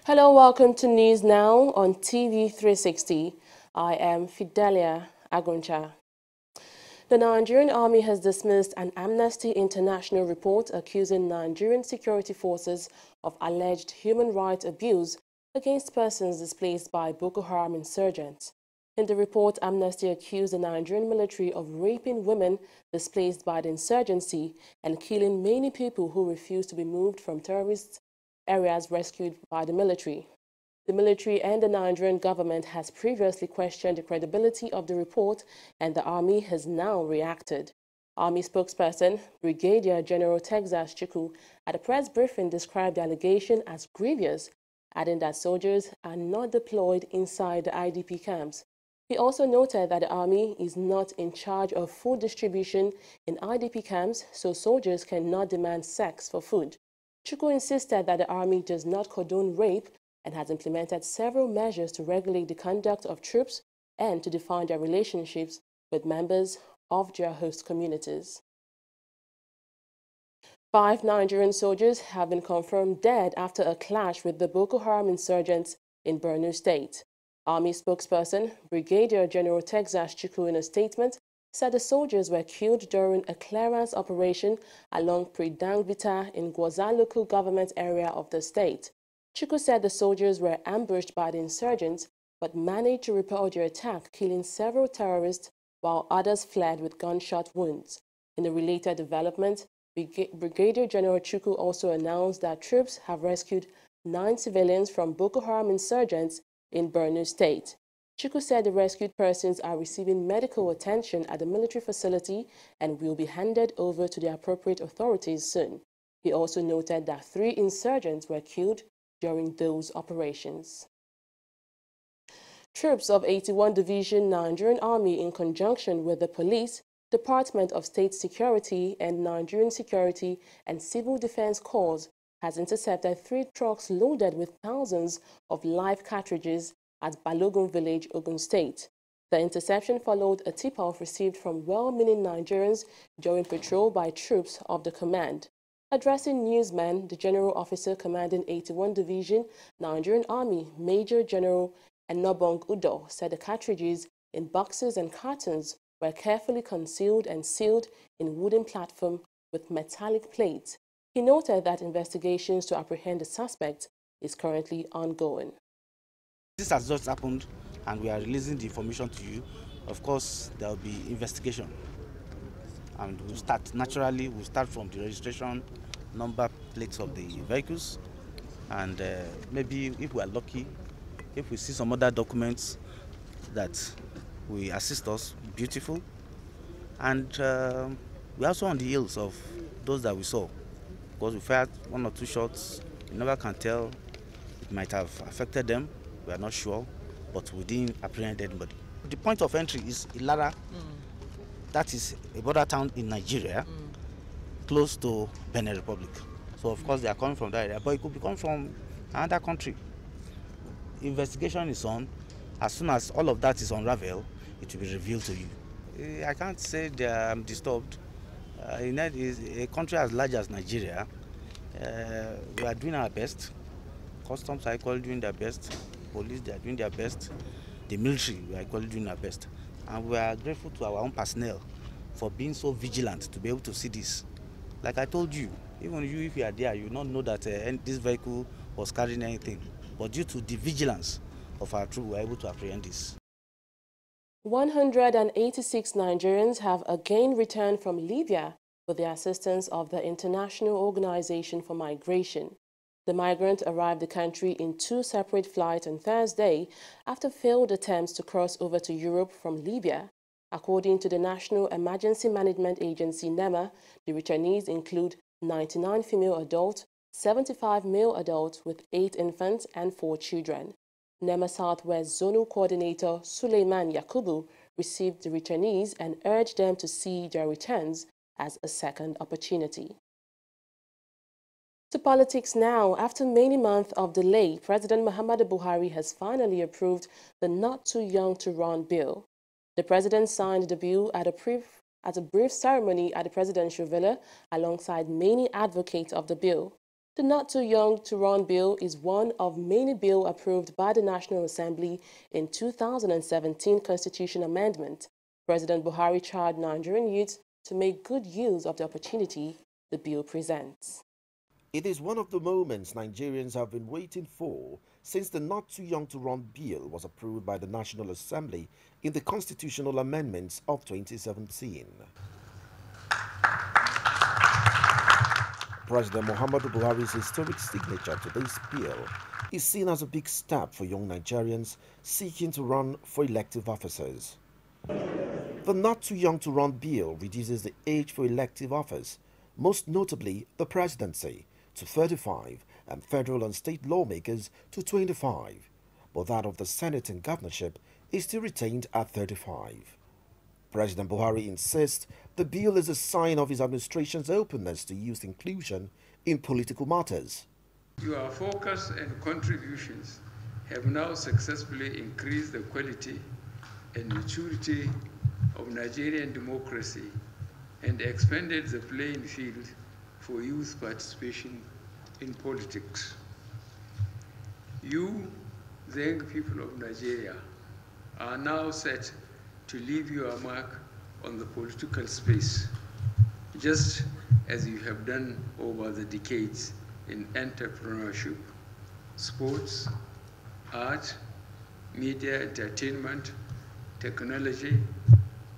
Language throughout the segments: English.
Hello, welcome to News Now on TV360. I am Fidelia Aguncha. The Nigerian Army has dismissed an Amnesty International report accusing Nigerian security forces of alleged human rights abuse against persons displaced by Boko Haram insurgents. In the report, Amnesty accused the Nigerian military of raping women displaced by the insurgency and killing many people who refused to be moved from terrorist areas rescued by the military. The military and the Nigerian government has previously questioned the credibility of the report, and the army has now reacted. Army spokesperson Brigadier General Texas Chukwu at a press briefing described the allegation as grievous, adding that soldiers are not deployed inside the IDP camps. He also noted that the army is not in charge of food distribution in IDP camps, so soldiers cannot demand sex for food. Chukwu insisted that the army does not condone rape and has implemented several measures to regulate the conduct of troops and to define their relationships with members of their host communities. 5 Nigerian soldiers have been confirmed dead after a clash with the Boko Haram insurgents in Borno State. Army spokesperson Brigadier General Texas Chukwu, in a statement, said the soldiers were killed during a clearance operation along Pridangbita in Gwaza local government area of the state. Chukwu said the soldiers were ambushed by the insurgents but managed to repel their attack, killing several terrorists while others fled with gunshot wounds. In a related development, Brigadier General Chukwu also announced that troops have rescued 9 civilians from Boko Haram insurgents in Borno State. Chukwu said the rescued persons are receiving medical attention at the military facility and will be handed over to the appropriate authorities soon. He also noted that 3 insurgents were killed during those operations. Troops of 81 Division Nigerian Army, in conjunction with the police, Department of State Security and Nigerian Security and Civil Defense Corps, has intercepted 3 trucks loaded with thousands of live cartridges at Balogun Village, Ogun State. The interception followed a tip-off received from well-meaning Nigerians during patrol by troops of the command. Addressing newsmen, the General Officer commanding 81 Division Nigerian Army, Major General Enobong Udo, said the cartridges in boxes and cartons were carefully concealed and sealed in wooden platform with metallic plates. He noted that investigations to apprehend the suspect is currently ongoing. This has just happened and we are releasing the information to you. Of course, there will be investigation. And we'll start from the registration number plates of the vehicles. And maybe if we are lucky, if we see some other documents that will assist us, beautiful. And we're also on the heels of those that we saw. Because we fired 1 or 2 shots, you never can tell. It might have affected them. We are not sure, but we didn't apprehend anybody. The point of entry is Ilara. That is a border town in Nigeria, close to Benin Republic. So of course they are coming from that area, but it could be coming from another country. Investigation is on. As soon as all of that is unraveled, it will be revealed to you. I can't say that I'm disturbed. In a country as large as Nigeria, we are doing our best. Customs are equally doing their best. Police, they are doing their best. The military, we are equally doing our best. And we are grateful to our own personnel for being so vigilant to be able to see this. Like I told you, even you, if you are there, you will not know that this vehicle was carrying anything. But due to the vigilance of our troops, we were able to apprehend this. 186 Nigerians have again returned from Libya with the assistance of the International Organization for Migration. The migrant arrived the country in 2 separate flights on Thursday after failed attempts to cross over to Europe from Libya. According to the National Emergency Management Agency, NEMA, the returnees include 99 female adults, 75 male adults with 8 infants and 4 children. NEMA Southwest Zonal Coordinator Suleiman Yakubu received the returnees and urged them to see their returns as a second opportunity. To politics now. After many months of delay, President Muhammadu Buhari has finally approved the Not Too Young to Run bill. The president signed the bill at a brief ceremony at the presidential villa alongside many advocates of the bill. The Not Too Young to Run bill is one of many bills approved by the National Assembly in 2017 Constitution Amendment. President Buhari charged Nigerian youth to make good use of the opportunity the bill presents. It is one of the moments Nigerians have been waiting for since the Not Too Young to Run bill was approved by the National Assembly in the constitutional amendments of 2017. President Muhammadu Buhari's historic signature to this bill is seen as a big step for young Nigerians seeking to run for elective offices. The Not Too Young to Run bill reduces the age for elective office, most notably the presidency, to 35 and federal and state lawmakers to 25, but that of the Senate and governorship is still retained at 35. President Buhari insists the bill is a sign of his administration's openness to youth inclusion in political matters. Your focus and contributions have now successfully increased the quality and maturity of Nigerian democracy and expanded the playing field for youth participation in politics. You, the young people of Nigeria, are now set to leave your mark on the political space, just as you have done over the decades in entrepreneurship, sports, art, media, entertainment, technology,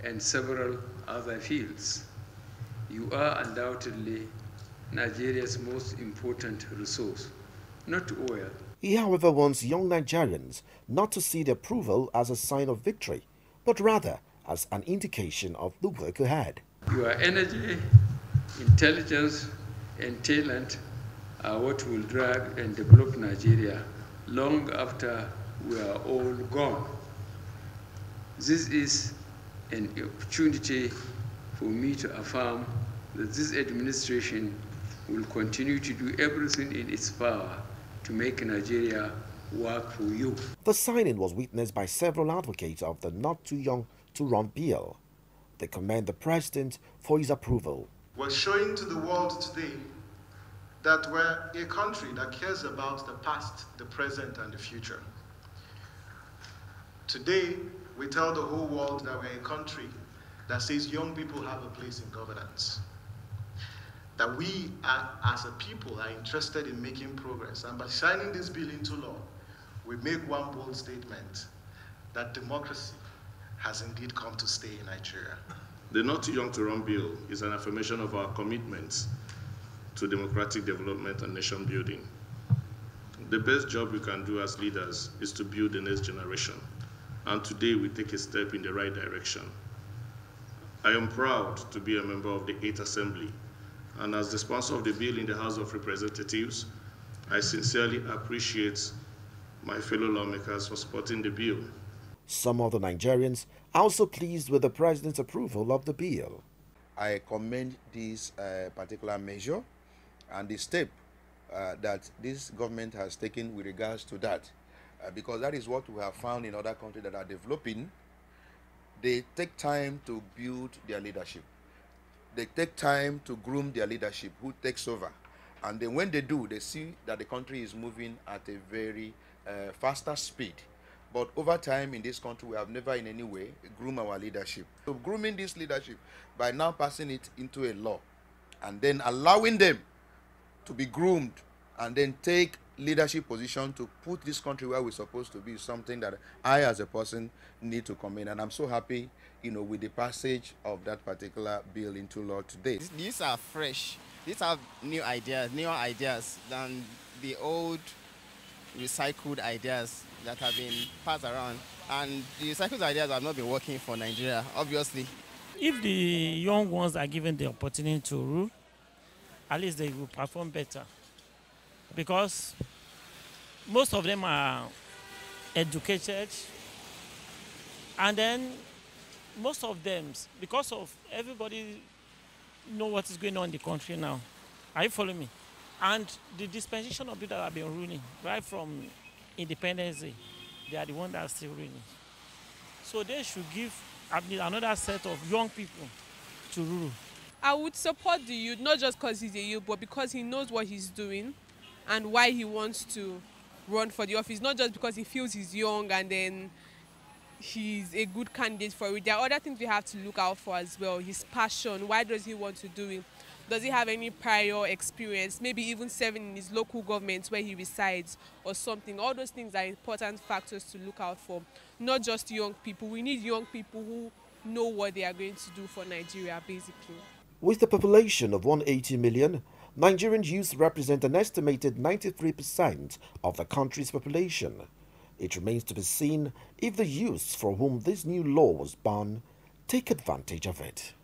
and several other fields. You are undoubtedly Nigeria's most important resource, not oil. He, however, wants young Nigerians not to see the approval as a sign of victory, but rather as an indication of the work ahead. Your energy, intelligence, and talent are what will drive and develop Nigeria long after we are all gone. This is an opportunity for me to affirm that this administration will continue to do everything in its power to make Nigeria work for you. The signing was witnessed by several advocates of the Not Too Young to Run bill. They commend the president for his approval. We're showing to the world today that we're a country that cares about the past, the present, and the future. Today, we tell the whole world that we're a country that says young people have a place in governance. That we, as a people, are interested in making progress. And by signing this bill into law, we make one bold statement that democracy has indeed come to stay in Nigeria. The Not Too Young to Run bill is an affirmation of our commitments to democratic development and nation building. The best job we can do as leaders is to build the next generation. And today we take a step in the right direction. I am proud to be a member of the 8th Assembly, and as the sponsor of the bill in the House of Representatives, I sincerely appreciate my fellow lawmakers for supporting the bill. Some of the Nigerians are also pleased with the president's approval of the bill. I commend this particular measure and the step that this government has taken with regards to that, because that is what we have found in other countries that are developing. They take time to build their leadership. They take time to groom their leadership, who takes over. And then when they do, they see that the country is moving at a very faster speed. But over time in this country, we have never in any way groomed our leadership. So grooming this leadership by now passing it into a law and then allowing them to be groomed and then take leadership position to put this country where we're supposed to be is something that I as a person need to commend. And I'm so happy, with the passage of that particular bill into law today. These are fresh. These are newer ideas than the old recycled ideas that have been passed around. And the recycled ideas have not been working for Nigeria, obviously. If the young ones are given the opportunity to rule, at least they will perform better. because most of them are educated, and then most of them, because of everybody know what is going on in the country now. Are you following me? And the dispensation of people that have been ruling right from independence day, they are the ones that are still ruling. So they should give another set of young people to rule. I would support the youth, not just because he's a youth, but because he knows what he's doing and why he wants to run for the office. Not just because he feels he's young and then he's a good candidate for it. There are other things we have to look out for as well. His passion, why does he want to do it? Does he have any prior experience, maybe even serving in his local government where he resides or something? All those things are important factors to look out for, not just young people. We need young people who know what they are going to do for Nigeria, basically. With a population of 180 million, Nigerian youth represent an estimated 93% of the country's population. It remains to be seen if the youths for whom this new law was born take advantage of it.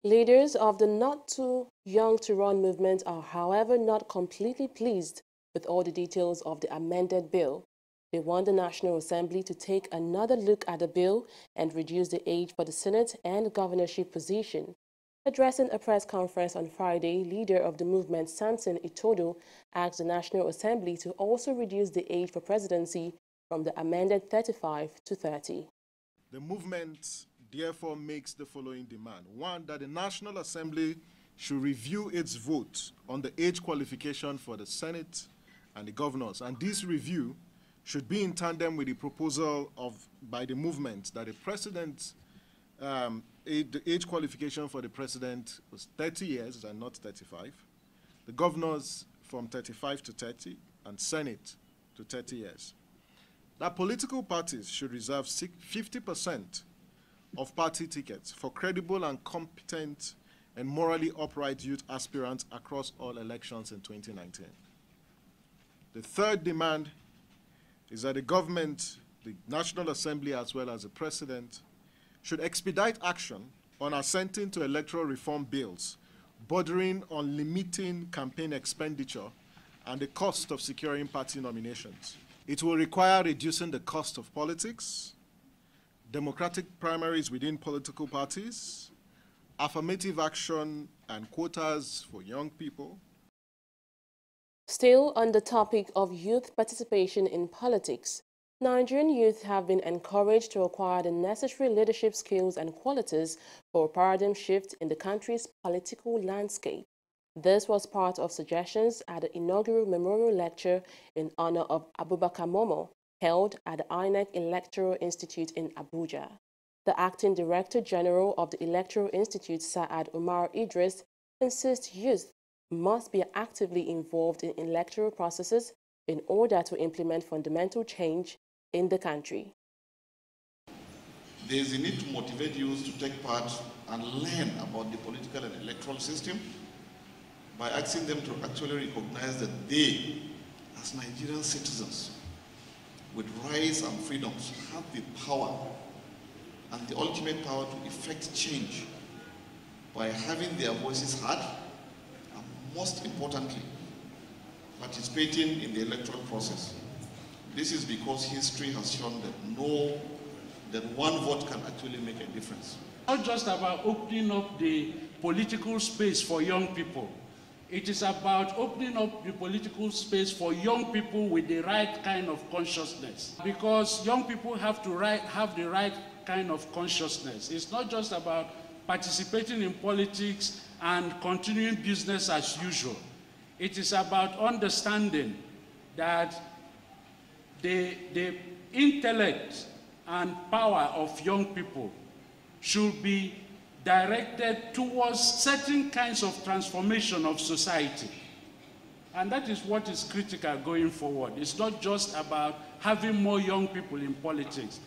Leaders of the Not Too Young to Run movement are, however, not completely pleased with all the details of the amended bill. They want the National Assembly to take another look at the bill and reduce the age for the Senate and governorship position. Addressing a press conference on Friday, leader of the movement, Samson Itodo, asked the National Assembly to also reduce the age for presidency from the amended 35 to 30. The movement therefore makes the following demand. One, that the National Assembly should review its vote on the age qualification for the Senate and the governors. And this review should be in tandem with the proposal by the movement that the president, the age qualification for the president was 30 years and not 35. The governors from 35 to 30 and Senate to 30 years. That political parties should reserve 50% of party tickets for credible and competent and morally upright youth aspirants across all elections in 2019. The third demand is that the government, the National Assembly, as well as the President, should expedite action on assenting to electoral reform bills bordering on limiting campaign expenditure and the cost of securing party nominations. It will require reducing the cost of politics, democratic primaries within political parties, affirmative action and quotas for young people. Still on the topic of youth participation in politics, Nigerian youth have been encouraged to acquire the necessary leadership skills and qualities for a paradigm shift in the country's political landscape. This was part of suggestions at the inaugural memorial lecture in honor of Abubakar Momo, held at the INEC Electoral Institute in Abuja. The acting Director General of the Electoral Institute, Saad Umar Idris, insists youth must be actively involved in electoral processes in order to implement fundamental change in the country. There is a need to motivate youth to take part and learn about the political and electoral system by asking them to actually recognize that they, as Nigerian citizens, with rights and freedoms, have the power and the ultimate power to effect change by having their voices heard and, most importantly, participating in the electoral process. This is because history has shown that one vote can actually make a difference. Not just about opening up the political space for young people. It is about opening up the political space for young people with the right kind of consciousness. Because young people have to have the right kind of consciousness. It's not just about participating in politics and continuing business as usual. It is about understanding that the intellect and power of young people should be directed towards certain kinds of transformation of society. And that is what is critical going forward. It's not just about having more young people in politics.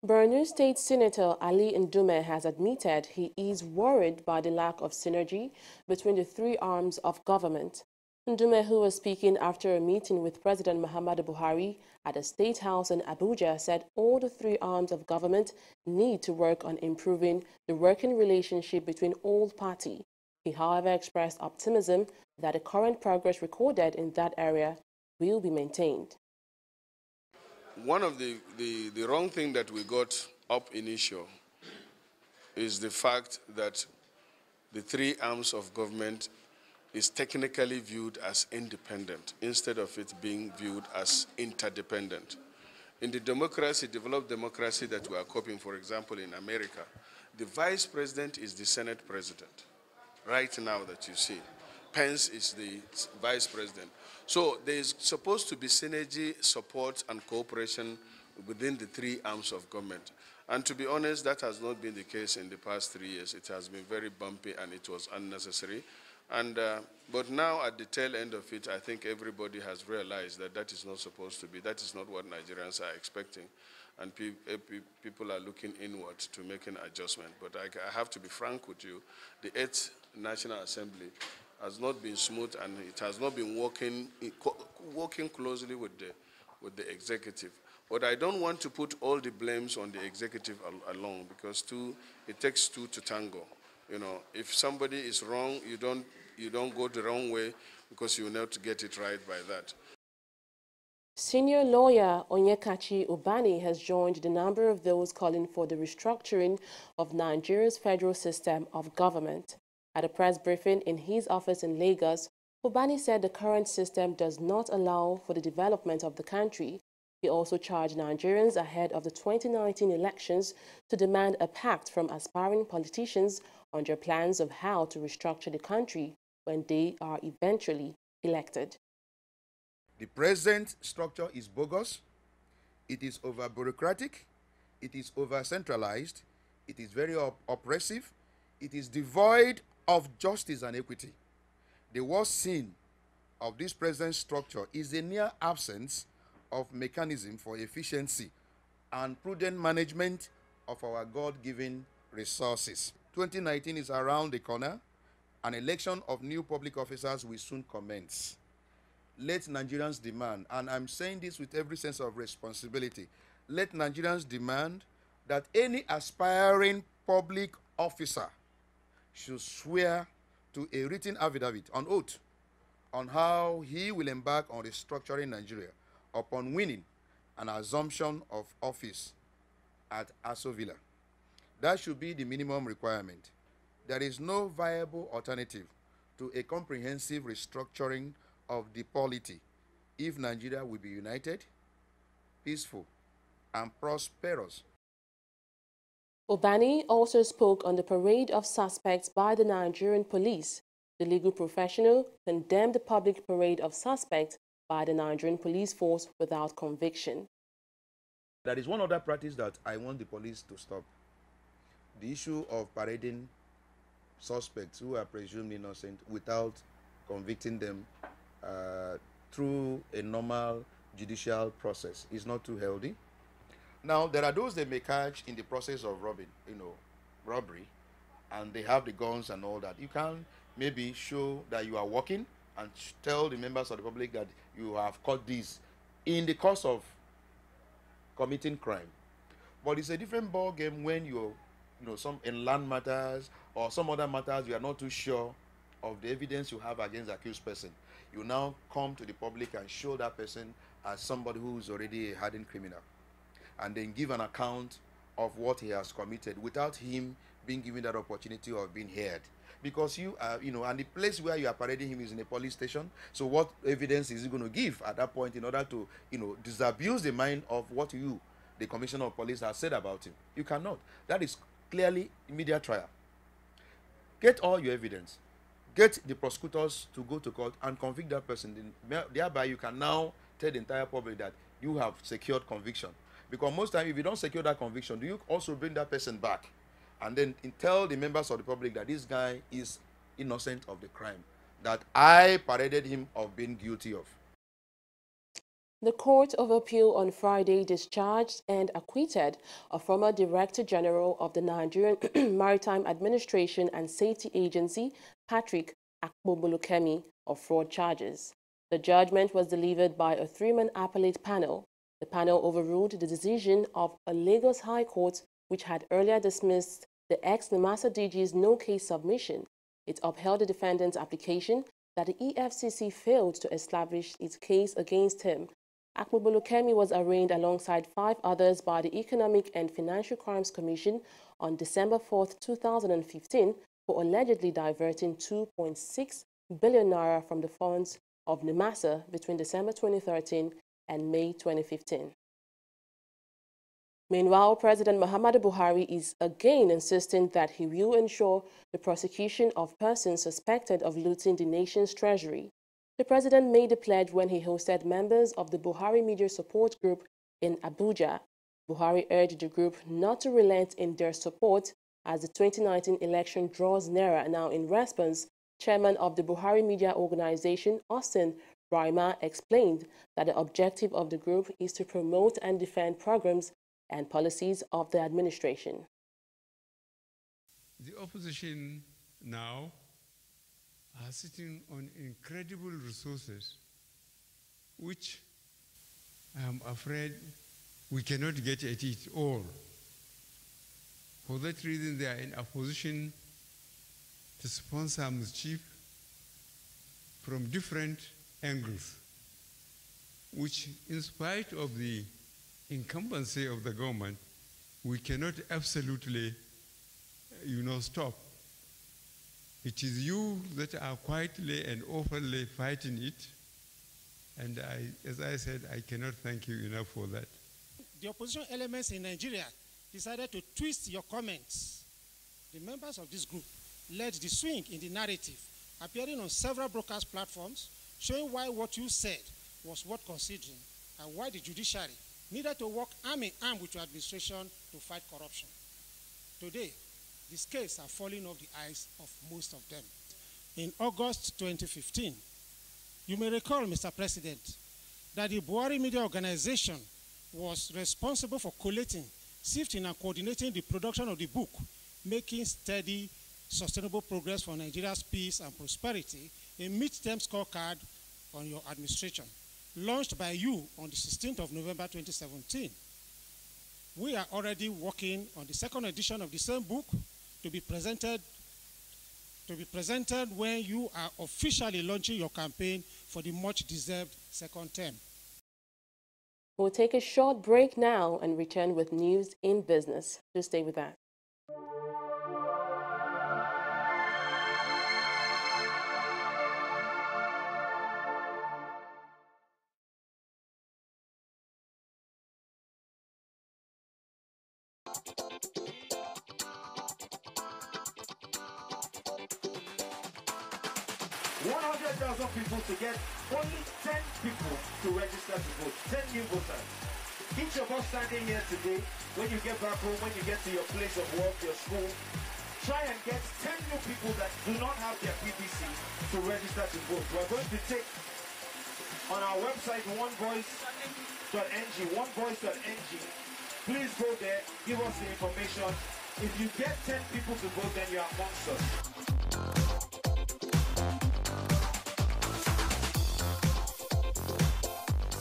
Borno State Senator Ali Ndume has admitted he is worried by the lack of synergy between the three arms of government. Ndume, who was speaking after a meeting with President Muhammadu Buhari at the State House in Abuja, said all the three arms of government need to work on improving the working relationship between all parties. He, however, expressed optimism that the current progress recorded in that area will be maintained. One of the wrong thing that we got up initial is the fact that the three arms of government is technically viewed as independent instead of it being viewed as interdependent. In the democracy, developed democracy that we are copying, for example, in America, the vice president is the Senate president. Right now that you see, Pence is the vice president. So there is supposed to be synergy, support, and cooperation within the three arms of government. And to be honest, that has not been the case in the past 3 years. It has been very bumpy and it was unnecessary. And, but now at the tail end of it, I think everybody has realized that that is not supposed to be. That is not what Nigerians are expecting. And people are looking inward to make an adjustment. But I have to be frank with you, the 8th National Assembly has not been smooth and it has not been working closely with the executive. But I don't want to put all the blames on the executive alone because it takes two to tango. You know, if somebody is wrong, you don't go the wrong way because you will not get it right by that. Senior lawyer Onyekachi Ubani has joined the number of those calling for the restructuring of Nigeria's federal system of government. At a press briefing in his office in Lagos, Ubani said the current system does not allow for the development of the country. He also charged Nigerians ahead of the 2019 elections to demand a pact from aspiring politicians on their plans of how to restructure the country when they are eventually elected. The present structure is bogus, it is over-bureaucratic, it is over-centralized, it is very oppressive, it is devoid of justice and equity. The worst sin of this present structure is the near absence of mechanism for efficiency and prudent management of our God-given resources. 2019 is around the corner. An election of new public officers will soon commence. Let Nigerians demand, and I'm saying this with every sense of responsibility, let Nigerians demand that any aspiring public officer should swear to a written affidavit on oath on how he will embark on restructuring Nigeria upon winning an assumption of office at Aso Villa. That should be the minimum requirement. There is no viable alternative to a comprehensive restructuring of the polity if Nigeria will be united, peaceful, and prosperous. Ubani also spoke on the parade of suspects by the Nigerian police. The legal professional condemned the public parade of suspects by the Nigerian police force without conviction. There is one other practice that I want the police to stop. The issue of parading suspects who are presumed innocent without convicting them through a normal judicial process is not too healthy. Now, there are those they may catch in the process of robbery, and they have the guns and all that. You can maybe show that you are working and tell the members of the public that you have caught this in the course of committing crime. But it's a different ball game when some in land matters or some other matters you are not too sure of the evidence you have against the accused person. You now come to the public and show that person as somebody who is already a hardened criminal, and then give an account of what he has committed without him being given that opportunity of being heard. Because you are, and the place where you are parading him is in a police station. So what evidence is he going to give at that point in order to, disabuse the mind of what the commissioner of police, has said about him? You cannot. That is clearly immediate trial. Get all your evidence. Get the prosecutors to go to court and convict that person. Thereby, you can now tell the entire public that you have secured conviction. Because most times, if you don't secure that conviction, do you also bring that person back and then tell the members of the public that this guy is innocent of the crime that I paraded him of being guilty of? The Court of Appeal on Friday discharged and acquitted a former Director General of the Nigerian Maritime Administration and Safety Agency, Patrick Akpobolukemi, of fraud charges. The judgment was delivered by a three-man appellate panel. The panel overruled the decision of a Lagos High Court, which had earlier dismissed the ex-NIMASA DG's no-case submission. It upheld the defendant's application that the EFCC failed to establish its case against him. Akpobolo was arraigned alongside 5 others by the Economic and Financial Crimes Commission on December 4, 2015 for allegedly diverting 2.6 billion naira from the funds of NIMASA between December 2013 and May 2015. Meanwhile, President Muhammadu Buhari is again insisting that he will ensure the prosecution of persons suspected of looting the nation's treasury. The president made the pledge when he hosted members of the Buhari Media Support Group in Abuja. Buhari urged the group not to relent in their support as the 2019 election draws nearer. Now, in response, Chairman of the Buhari Media Organization, Austin Brima, explained that the objective of the group is to promote and defend programs and policies of the administration. The opposition now are sitting on incredible resources, which I am afraid we cannot get at it all. For that reason, they are in a position to sponsor mischief from different angles, which, in spite of the incumbency of the government, we cannot absolutely, stop. It is you that are quietly and openly fighting it, and as I said, I cannot thank you enough for that. The opposition elements in Nigeria decided to twist your comments. The members of this group led the swing in the narrative, appearing on several broadcast platforms, showing why what you said was worth considering and why the judiciary needed to work arm in arm with your administration to fight corruption. Today, the scales are falling off the eyes of most of them. In August 2015, you may recall, Mr. President, that the Buhari Media Organization was responsible for collating, sifting, and coordinating the production of the book, Making Steady, Sustainable Progress for Nigeria's Peace and Prosperity, a midterm scorecard on your administration, launched by you on the 16th of November 2017. We are already working on the second edition of the same book to be presented when you are officially launching your campaign for the much-deserved second term. We'll take a short break now and return with news in business. Just stay with that. People to get only 10 people to register to vote, 10 new voters. Each of us standing here today, when you get back home, when you get to your place of work, your school, try and get 10 new people that do not have their PPC to register to vote. We're going to take on our website onevoice.ng, onevoice.ng. Please go there, give us the information. If you get 10 people to vote, then you're amongst us.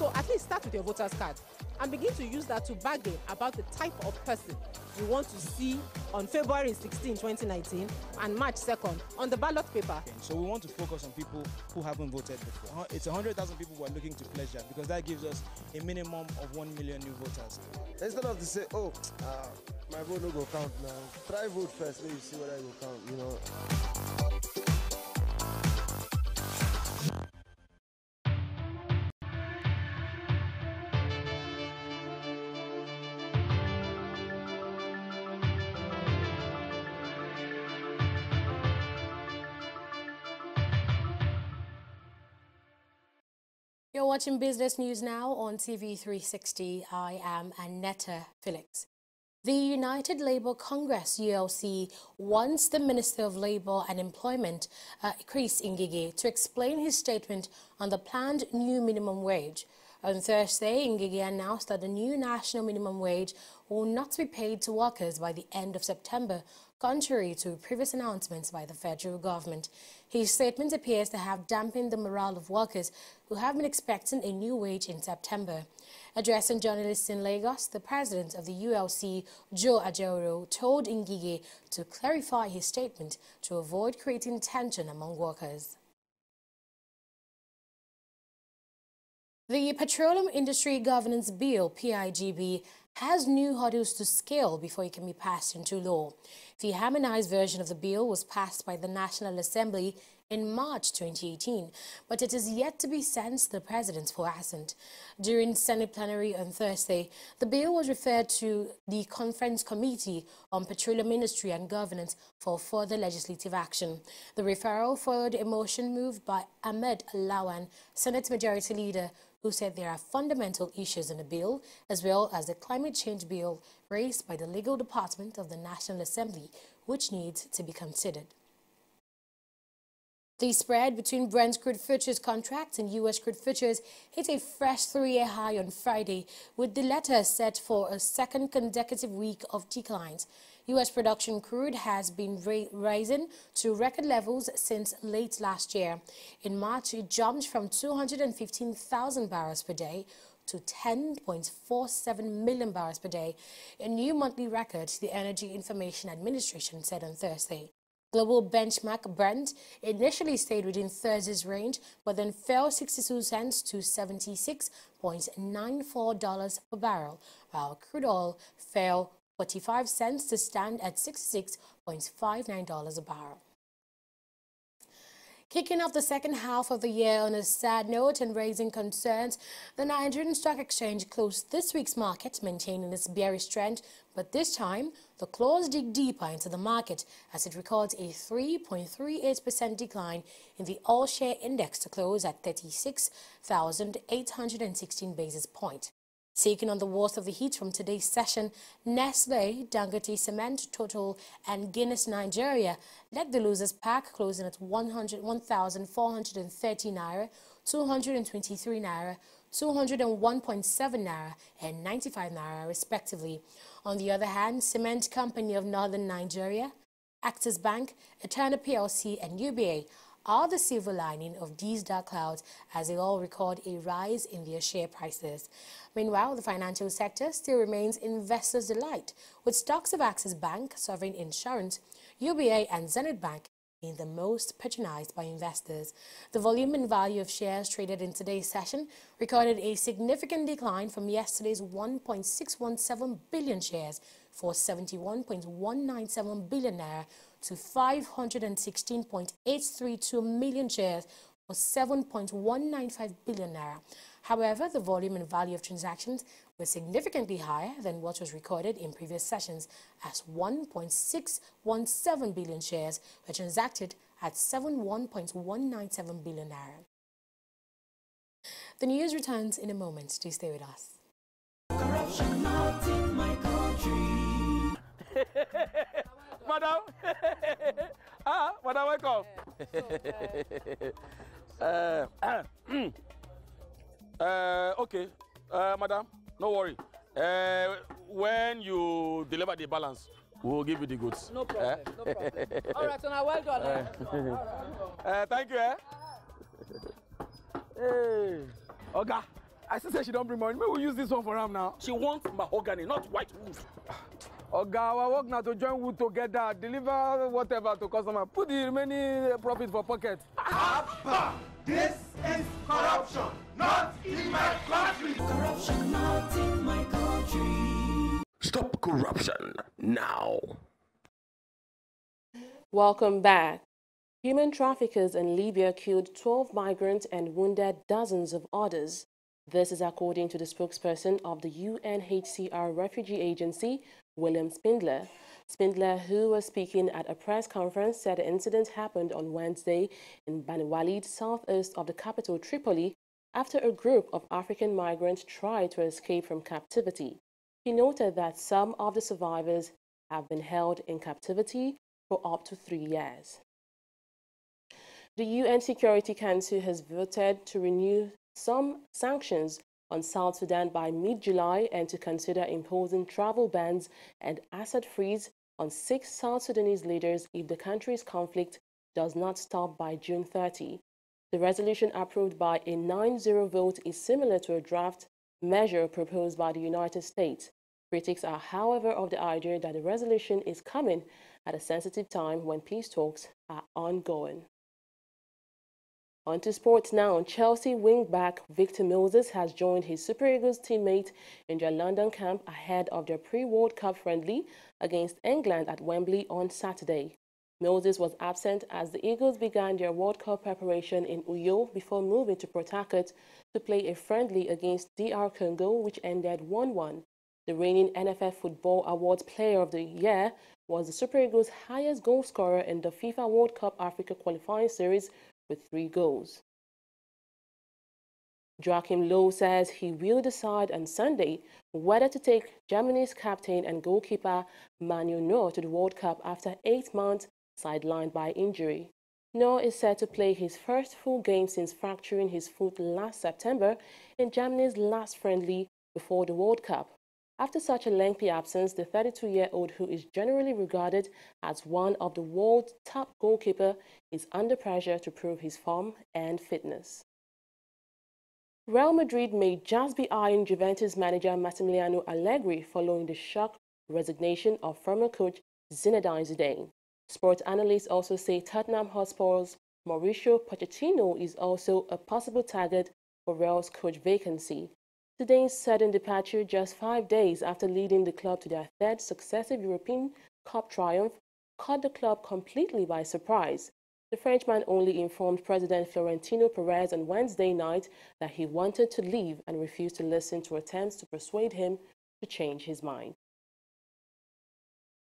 So at least start with your voter's card and begin to use that to bargain about the type of person you want to see on February 16, 2019 and March 2nd on the ballot paper. So we want to focus on people who haven't voted before. It's 100,000 people who are looking to pledge that because that gives us a minimum of 1 million new voters. Instead of to say, my vote no go count now, try vote first, maybe see whether it will count, you know. You're watching Business News Now on TV360. I am Annetta Felix. The United Labour Congress, ULC, wants the Minister of Labour and Employment, Chris Ngige, to explain his statement on the planned new minimum wage. On Thursday, Ngige announced that the new national minimum wage will not be paid to workers by the end of September, contrary to previous announcements by the federal government. His statement appears to have dampened the morale of workers who have been expecting a new wage in September. Addressing journalists in Lagos, the president of the ULC, Joe Ajaero, told Ngige to clarify his statement to avoid creating tension among workers. The Petroleum Industry Governance Bill, PIGB, has new hurdles to scale before it can be passed into law. The harmonized version of the bill was passed by the National Assembly in March 2018, but it is yet to be sent to the president for assent. During Senate plenary on Thursday, the bill was referred to the Conference Committee on Petroleum Industry and Governance for further legislative action. The referral followed a motion moved by Ahmed Lawan, Senate Majority Leader, who said there are fundamental issues in the bill, as well as the climate change bill raised by the Legal Department of the National Assembly, which needs to be considered. The spread between Brent crude futures contracts and U.S. crude futures hit a fresh 3-year high on Friday, with the latter set for a second consecutive week of declines. U.S. production crude has been rising to record levels since late last year. In March, it jumped from 215,000 barrels per day to 10.47 million barrels per day, a new monthly record, the Energy Information Administration said on Thursday. Global benchmark Brent initially stayed within Thursday's range, but then fell 62 cents to $76.94 per barrel, while crude oil fell 45 cents to stand at $66.59 a barrel. Kicking off the second half of the year on a sad note and raising concerns, the Nigerian Stock Exchange closed this week's market maintaining its bearish trend, but this time the claws dig deeper into the market as it records a 3.38% decline in the all-share index to close at 36,816 basis points. Taking on the worst of the heat from today's session, Nestle, Dangote Cement, Total and Guinness Nigeria led the losers pack, closing at 1,430 naira, 223 naira, 201.7 naira and 95 naira respectively. On the other hand, Cement Company of Northern Nigeria, Access Bank, Eternal PLC and UBA are the silver lining of these dark clouds as they all record a rise in their share prices. Meanwhile, the financial sector still remains investors' delight, with stocks of Access Bank, Sovereign Insurance, UBA and Zenith Bank being the most patronized by investors. The volume and value of shares traded in today's session recorded a significant decline from yesterday's 1.617 billion shares for 71.197 billion naira to 516.832 million shares for 7.195 billion naira. However, the volume and value of transactions were significantly higher than what was recorded in previous sessions, as 1.617 billion shares were transacted at 71.197 billion naira. The news returns in a moment. Please stay with us. Corruption not in my country. Madam, madam, welcome. Okay, madam, no worry. When you deliver the balance, we'll give you the goods. No problem, no problem. All right, so now well done. Thank you. Hey. Oga, I still say she don't bring money. Maybe we'll use this one for her now. She wants mahogany, not white wood. Oga, our work now to join wood together, deliver whatever to customer. Put the remaining profit for pocket. Abba, this is corruption, not in my country. Corruption not in my country. Stop corruption now. Welcome back. Human traffickers in Libya killed 12 migrants and wounded dozens of others. This is according to the spokesperson of the UNHCR Refugee Agency, William Spindler. Spindler, who was speaking at a press conference, said the incident happened on Wednesday in Bani Walid, southeast of the capital Tripoli, after a group of African migrants tried to escape from captivity. He noted that some of the survivors have been held in captivity for up to 3 years. The UN Security Council has voted to renew some sanctions on South Sudan by mid-July and to consider imposing travel bans and asset freeze on 6 South Sudanese leaders if the country's conflict does not stop by June 30. The resolution approved by a 9-0 vote is similar to a draft measure proposed by the United States. Critics are, however, of the idea that the resolution is coming at a sensitive time when peace talks are ongoing. On to sports now. Chelsea wingback Victor Moses has joined his Super Eagles teammate in their London camp ahead of their pre-World Cup friendly against England at Wembley on Saturday. Moses was absent as the Eagles began their World Cup preparation in Uyo before moving to Port Harcourt to play a friendly against DR Congo, which ended 1-1. The reigning NFL Football Awards Player of the Year was the Super Eagles' highest goal scorer in the FIFA World Cup Africa qualifying series with 3 goals. Joachim Low says he will decide on Sunday whether to take Germany's captain and goalkeeper Manuel Neuer to the World Cup after 8 months sidelined by injury. Neuer is set to play his first full game since fracturing his foot last September in Germany's last friendly before the World Cup. After such a lengthy absence, the 32-year-old, who is generally regarded as one of the world's top goalkeepers, is under pressure to prove his form and fitness. Real Madrid may just be eyeing Juventus manager Massimiliano Allegri following the shock resignation of former coach Zinedine Zidane. Sports analysts also say Tottenham Hotspur's Mauricio Pochettino is also a possible target for Real's coach vacancy. Zidane's sudden departure just 5 days after leading the club to their 3rd successive European Cup triumph caught the club completely by surprise. The Frenchman only informed President Florentino Perez on Wednesday night that he wanted to leave and refused to listen to attempts to persuade him to change his mind.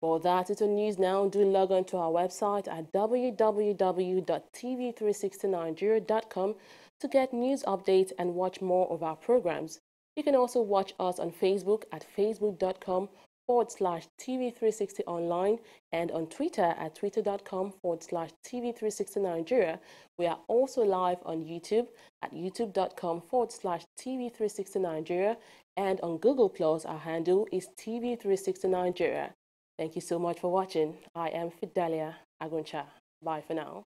For that is the news now. Do log on to our website at www.tv360nigeria.com to get news updates and watch more of our programs. You can also watch us on Facebook at facebook.com/TV360online and on Twitter at twitter.com/TV360Nigeria. We are also live on YouTube at youtube.com/TV360Nigeria and on Google Plus, our handle is TV360Nigeria. Thank you so much for watching. I am Fidelia Aguncha. Bye for now.